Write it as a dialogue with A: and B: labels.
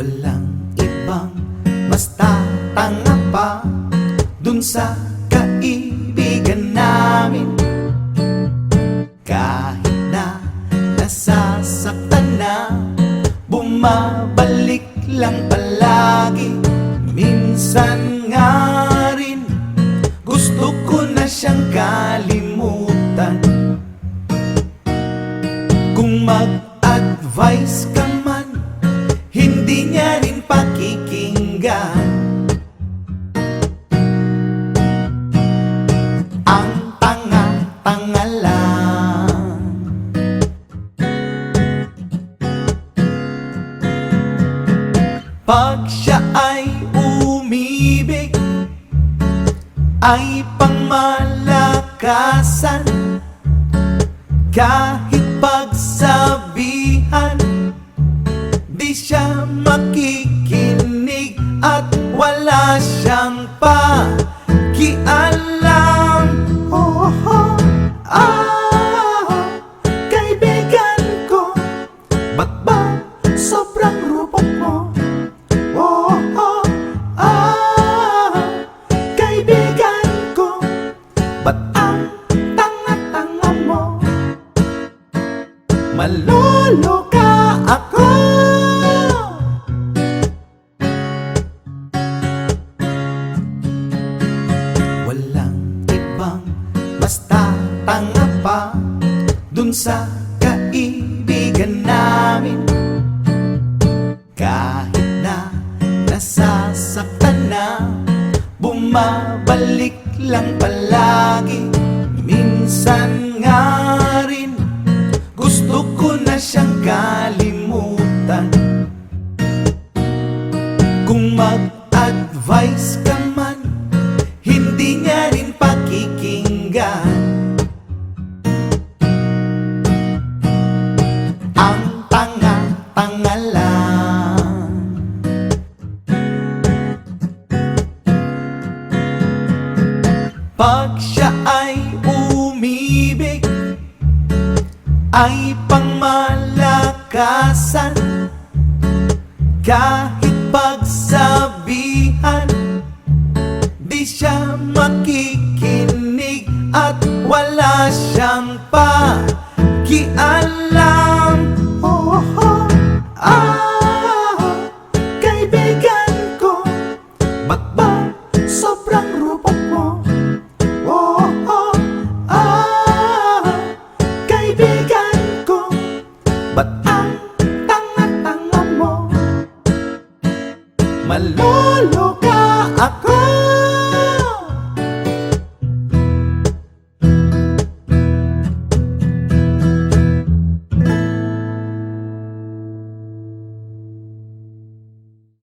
A: Walang ibang mas tatanga pa dun sa kaibigan namin. Kahit na nasasaktan na, bumabalik lang palagi. Minsan nga rin gusto ko na siyang kalimutan. Kung mag-advise ka man, hindi niya rin pakikinggan. Ang tanga-tanga lang. Pag siya ay umibig, ay pangmalakasan. Kahit pagsabihan, di siya makikinig at wala siyang pakialam. Oh, oh, kaibigan ko, ba't ba sobrang rupok mo? Oh, oh, kaibigan ko, ba't ang tanga-tanga mo? Maloloka ako. Walang ibang mas tatanga pa dun sa kaibigan namin. Kahit na nasasaktan na, bumabalik lang palagi. Minsan nga rin gusto ko na siyang kalimutan. Kung mag-advise ka man, hindi niya rin pakikinggan. Ang tanga-tanga lang. Pag siya ay umibig, ay pangmalakasan. Kahit pagsabihan, di siya makikinig at wala siyang pakialam.